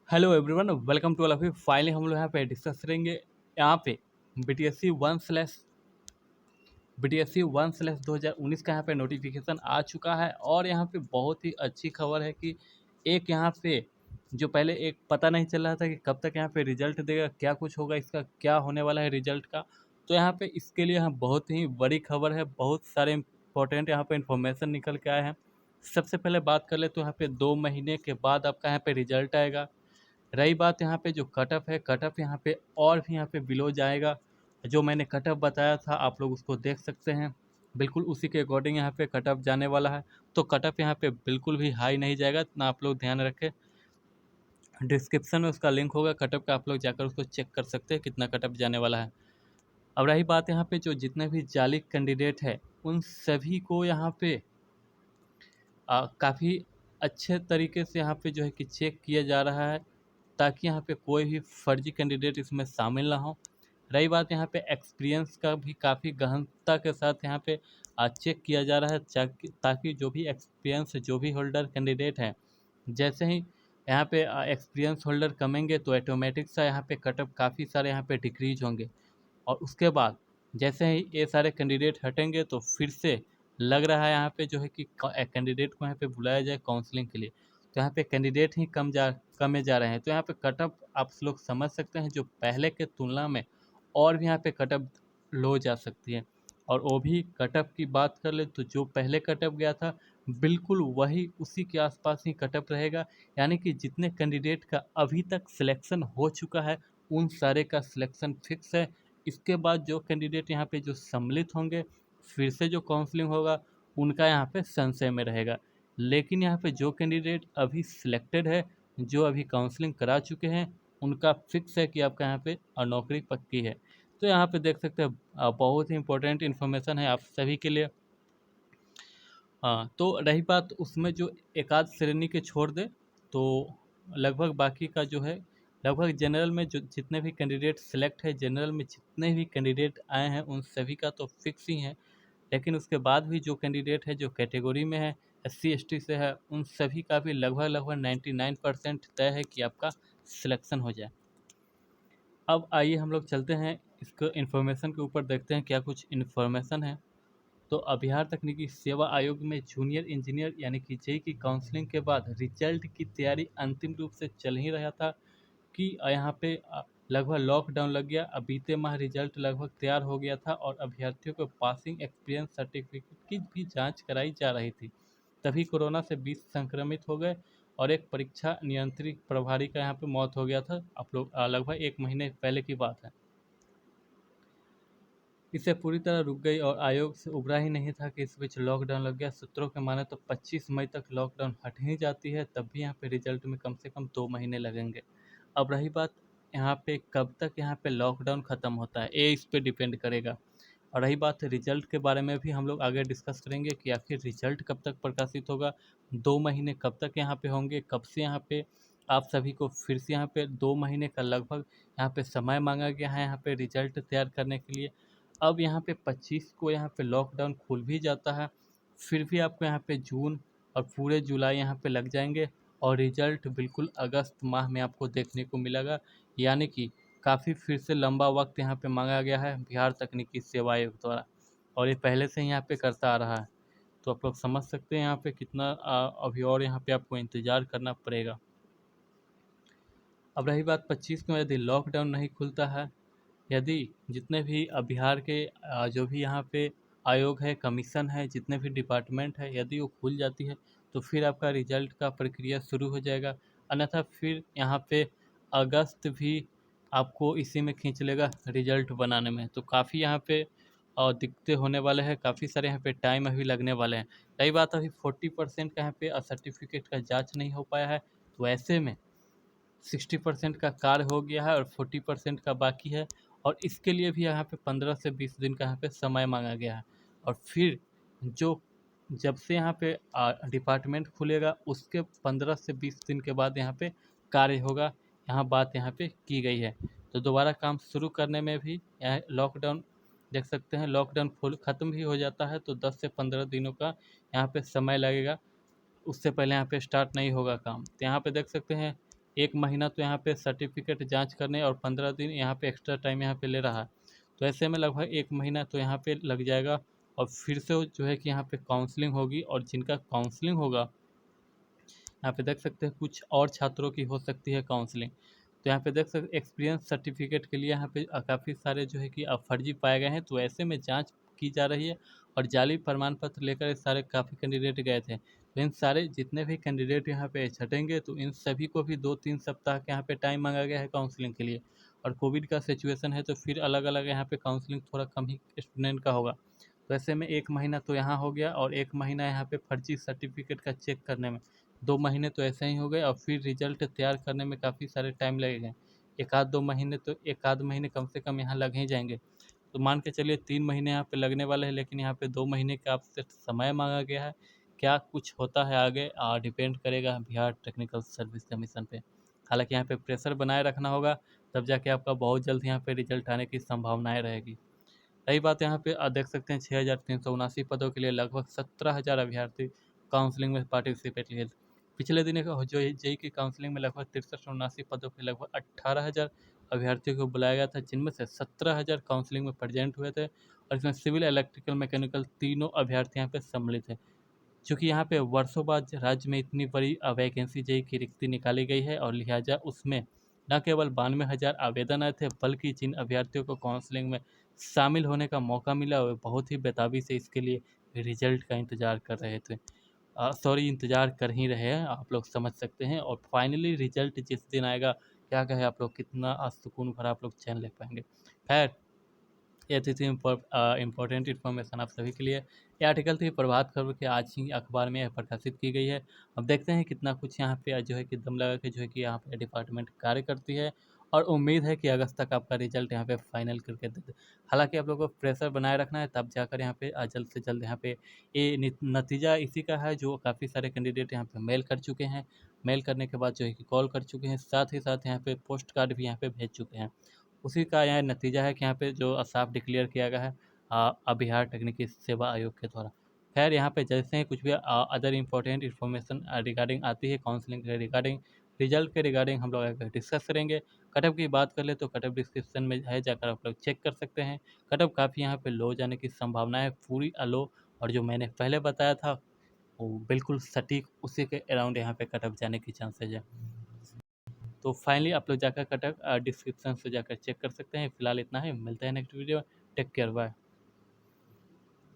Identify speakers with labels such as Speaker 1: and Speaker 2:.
Speaker 1: Hello everyone, welcome to all of you. Finally हम लोग यहाँ पे डिस्कस करेंगे यहाँ पे बीटीएससी 1/2019 का यहाँ पे नोटिफिकेशन आ चुका है। और यहाँ पे बहुत ही अच्छी खबर है कि एक यहाँ पे जो पहले एक पता नहीं चल रहा था कि कब तक यहाँ पे रिजल्ट देगा, क्या कुछ होगा, इसका क्या होने वाला है रिजल्ट का, तो यहाँ पे इसके लिए यहाँ बहुत ही बड़ी खबर है। बहुत सारे इंपॉर्टेंट यहाँ पे इंफॉर्मेशन निकल के आए हैं। सबसे पहले बात कर ले तो यहाँ पे 2 महीने के बाद आपका यहाँ पे रिजल्ट आएगा। रही बात यहाँ पे जो कटअप है, कटअप यहाँ पे और भी यहाँ पे बिलो जाएगा। जो मैंने कटअप बताया था आप लोग उसको देख सकते हैं, बिल्कुल उसी के अकॉर्डिंग यहाँ पे कटअप जाने वाला है। तो कटअप यहाँ पे बिल्कुल भी हाई नहीं जाएगा, ना आप लोग ध्यान रखें। डिस्क्रिप्शन में उसका लिंक होगा कटअप का, आप लोग जाकर उसको चेक कर सकते हैं कितना कटअप जाने वाला है। अब रही बात यहाँ पे जो जितने भी जाली कैंडिडेट है उन सभी को यहाँ पे काफ़ी अच्छे तरीके से यहाँ पे जो है कि चेक किया जा रहा है, ताकि यहाँ पे कोई भी फर्जी कैंडिडेट इसमें शामिल ना हो। रही बात यहाँ पे एक्सपीरियंस का भी काफ़ी गहनता के साथ यहाँ पे चेक किया जा रहा है, ताकि जो भी एक्सपीरियंस जो भी होल्डर कैंडिडेट हैं, जैसे ही यहाँ पे एक्सपीरियंस होल्डर कमेंगे तो ऑटोमेटिक सा यहाँ पे कटअप काफ़ी सारे यहाँ पे डिक्रीज होंगे। और उसके बाद जैसे ही ये सारे कैंडिडेट हटेंगे तो फिर से लग रहा है यहाँ पे जो है कि कैंडिडेट को यहाँ पे बुलाया जाए काउंसलिंग के लिए। तो यहाँ पे कैंडिडेट ही कमे जा रहे हैं, तो यहाँ पे कटअप आप लोग समझ सकते हैं जो पहले के तुलना में और भी यहाँ पे कटअप लो जा सकती है। और वो भी कटअप की बात कर ले तो जो पहले कटअप गया था बिल्कुल वही उसी के आसपास ही कटअप रहेगा। यानी कि जितने कैंडिडेट का अभी तक सिलेक्शन हो चुका है उन सारे का सिलेक्शन फिक्स है। इसके बाद जो कैंडिडेट यहाँ पे जो सम्मिलित होंगे, फिर से जो काउंसलिंग होगा उनका यहाँ पे संशय में रहेगा। लेकिन यहाँ पे जो कैंडिडेट अभी सिलेक्टेड है, जो अभी काउंसलिंग करा चुके हैं, उनका फिक्स है कि आपका यहाँ पे नौकरी पक्की है। तो यहाँ पे देख सकते हैं बहुत ही इंपॉर्टेंट इन्फॉर्मेशन है आप सभी के लिए। हाँ, तो रही बात उसमें जो एक आध श्रेणी के छोड़ दे तो लगभग बाकी का जो है, लगभग जनरल में जो जितने भी कैंडिडेट सेलेक्ट है, जनरल में जितने भी कैंडिडेट आए हैं उन सभी का तो फिक्स ही है। लेकिन उसके बाद भी जो कैंडिडेट है जो कैटेगरी में है, एससी एसटी से है, उन सभी का भी लगभग लगभग 99% तय है कि आपका सिलेक्शन हो जाए। अब आइए हम लोग चलते हैं इसको इन्फॉर्मेशन के ऊपर, देखते हैं क्या कुछ इन्फॉर्मेशन है। तो बिहार तकनीकी सेवा आयोग में जूनियर इंजीनियर यानी कि जेई की काउंसलिंग के बाद रिजल्ट की तैयारी अंतिम रूप से चल ही रहा था कि यहाँ पे लगभग लॉकडाउन लग गया। अब बीते माह रिजल्ट लगभग तैयार हो गया था और अभ्यर्थियों को पासिंग एक्सपीरियंस सर्टिफिकेट की भी जांच कराई जा रही थी। तभी कोरोना से 20 संक्रमित हो गए और एक परीक्षा नियंत्रित प्रभारी का यहाँ पे मौत हो गया था। आप लोग लगभग 1 महीने पहले की बात है। इसे पूरी तरह रुक गई और आयोग से उबरा ही नहीं था कि इस बीच लॉकडाउन लग गया। सूत्रों के माने तो 25 मई तक लॉकडाउन हट ही जाती है, तब भी यहाँ पे रिजल्ट में कम से कम 2 महीने लगेंगे। अब रही बात यहाँ पे कब तक यहाँ पे लॉकडाउन ख़त्म होता है, ये इस पे डिपेंड करेगा। और रही बात रिजल्ट के बारे में भी हम लोग आगे डिस्कस करेंगे कि आखिर रिजल्ट कब तक प्रकाशित होगा, 2 महीने कब तक यहाँ पे होंगे, कब से यहाँ पे आप सभी को फिर से यहाँ पे 2 महीने का लगभग यहाँ पे समय मांगा गया है यहाँ पे रिजल्ट तैयार करने के लिए। अब यहाँ पे 25 को यहाँ पे लॉकडाउन खुल भी जाता है, फिर भी आपको यहाँ पे जून और पूरे जुलाई यहाँ पे लग जाएंगे और रिजल्ट बिल्कुल अगस्त माह में आपको देखने को मिलेगा। यानी कि काफ़ी फिर से लंबा वक्त यहाँ पे मांगा गया है बिहार तकनीकी सेवा आयोग द्वारा, और ये पहले से ही यहाँ पे करता आ रहा है। तो आप लोग समझ सकते हैं यहाँ पे कितना अभी और यहाँ पे आपको इंतज़ार करना पड़ेगा। अब रही बात 25 को यदि लॉकडाउन नहीं खुलता है, यदि जितने भी बिहार के जो भी यहाँ पे आयोग है, कमीशन है, जितने भी डिपार्टमेंट है, यदि वो खुल जाती है तो फिर आपका रिजल्ट का प्रक्रिया शुरू हो जाएगा। अन्यथा फिर यहाँ पे अगस्त भी आपको इसी में खींच लेगा रिजल्ट बनाने में। तो काफ़ी यहाँ पे दिक्कतें होने वाले हैं, काफ़ी सारे यहाँ पे टाइम अभी लगने वाले हैं। रही बात अभी 40% का यहाँ पे सर्टिफिकेट का जाँच नहीं हो पाया है, तो ऐसे में 60% का कार्य हो गया है और 40% का बाकी है। और इसके लिए भी यहाँ पे 15 से 20 दिन का यहाँ पे समय मांगा गया है। और फिर जो जब से यहाँ पे डिपार्टमेंट खुलेगा उसके 15 से 20 दिन के बाद यहाँ पे कार्य होगा, यहाँ बात यहाँ पे की गई है। तो दोबारा काम शुरू करने में भी यहाँ लॉकडाउन देख सकते हैं, लॉकडाउन फुल ख़त्म भी हो जाता है तो 10 से 15 दिनों का यहाँ पे समय लगेगा, उससे पहले यहाँ पे स्टार्ट नहीं होगा काम। तो यहाँ पे देख सकते हैं 1 महीना तो यहाँ पे सर्टिफिकेट जांच करने और 15 दिन यहाँ पे एक्स्ट्रा टाइम यहाँ पे ले रहा है। तो ऐसे में लगभग 1 महीना तो यहाँ पे लग जाएगा और फिर से जो है कि यहाँ पे काउंसलिंग होगी और जिनका काउंसलिंग होगा यहाँ पे देख सकते हैं कुछ और छात्रों की हो सकती है काउंसलिंग। तो यहाँ पे देख सकते एक्सपीरियंस सर्टिफिकेट के लिए यहाँ पे काफ़ी सारे जो है कि फर्जी पाए गए हैं, तो ऐसे में जांच की जा रही है और जाली प्रमाण पत्र लेकर सारे काफ़ी कैंडिडेट गए थे। तो इन सारे जितने भी कैंडिडेट यहाँ पे छटेंगे तो इन सभी को भी 2-3 सप्ताह के यहाँ पे टाइम मांगा गया है काउंसलिंग के लिए। और कोविड का सिचुएशन है तो फिर अलग अलग यहाँ पे काउंसलिंग थोड़ा कम ही स्टूडेंट का होगा। तो ऐसे में 1 महीना तो यहाँ हो गया और 1 महीना यहाँ पे फर्जी सर्टिफिकेट का चेक करने में, 2 महीने तो ऐसे ही हो गए और फिर रिजल्ट तैयार करने में काफ़ी सारे टाइम लगेगा। 1 आध 2 महीने तो 1 आध महीने कम से कम यहाँ लग ही जाएंगे। तो मान के चलिए 3 महीने यहाँ पे लगने वाले हैं, लेकिन यहाँ पे 2 महीने का आपसे समय मांगा गया है। क्या कुछ होता है आगे डिपेंड करेगा बिहार टेक्निकल सर्विस कमीशन पे। हालांकि यहाँ पे प्रेशर बनाए रखना होगा, तब जाके आपका बहुत जल्द यहाँ पे रिजल्ट आने की संभावनाएं रहेगी। रही बात यहाँ पे देख सकते हैं 6,379 पदों के लिए लगभग 17,000 अभ्यर्थी काउंसलिंग में पार्टिसिपेट लिए। पिछले दिन जो जेई की काउंसलिंग में लगभग 63-79 पदों के लगभग 18,000 अभ्यर्थियों को बुलाया गया था, जिनमें से 17,000 काउंसलिंग में प्रेजेंट हुए थे और इसमें सिविल, इलेक्ट्रिकल, मैकेनिकल तीनों अभ्यर्थी यहाँ पे सम्मिलित हैं। चूँकि यहाँ पे वर्षों बाद राज्य में इतनी बड़ी वैकेंसी जेई की रिक्ति निकाली गई है और लिहाजा उसमें न केवल 92,000 आवेदन आए थे, बल्कि जिन अभ्यर्थियों को काउंसलिंग में शामिल होने का मौका मिला वे बहुत ही बेताबी से इसके लिए रिजल्ट का इंतज़ार कर रहे थे। इंतज़ार कर ही रहे हैं, आप लोग समझ सकते हैं। और फाइनली रिजल्ट जिस दिन आएगा, क्या कहें आप लोग, कितना सुकून भरा आप लोग चैन ले पाएंगे। खैर, ये थी इम्पोर्टेंट इन्फॉर्मेशन आप सभी के लिए। ये आर्टिकल थी प्रभात खबर के आज ही अखबार में प्रकाशित की गई है। अब देखते हैं कितना कुछ यहाँ पे जो है कि दम लगा के जो है कि यहाँ पे डिपार्टमेंट कार्य करती है और उम्मीद है कि अगस्त तक आपका रिजल्ट यहाँ पे फाइनल करके दे दे। हालांकि आप लोगों को प्रेशर बनाए रखना है, तब जाकर यहाँ पे जल्द से जल्द यहाँ पे ये नतीजा इसी का है जो काफ़ी सारे कैंडिडेट यहाँ पे मेल कर चुके हैं। मेल करने के बाद जो है कि कॉल कर चुके हैं, साथ ही साथ यहाँ पे पोस्ट कार्ड भी यहाँ पे भेज चुके हैं। उसी का यह नतीजा है कि यहाँ पे जो साफ डिक्लेयर किया गया है बिहार तकनीकी सेवा आयोग के द्वारा। खैर, यहाँ पे जैसे ही कुछ भी अदर इम्पोर्टेंट इन्फॉर्मेशन रिगार्डिंग आती है काउंसलिंग के रिगार्डिंग, रिजल्ट के रिगार्डिंग हम लोग आगे डिस्कस करेंगे। कट ऑफ की बात कर ले तो कट ऑफ डिस्क्रिप्शन में है, जाकर आप लोग चेक कर सकते हैं। कट ऑफ काफ़ी यहाँ पे लो जाने की संभावना है, पूरी लो। और जो मैंने पहले बताया था वो बिल्कुल सटीक उसी के अराउंड यहाँ पे कट ऑफ जाने की चांसेज है। तो फाइनली आप लोग जाकर कटक डिस्क्रिप्शन से जाकर चेक कर सकते हैं। फिलहाल इतना ही, मिलते हैं next video. Take care, bye.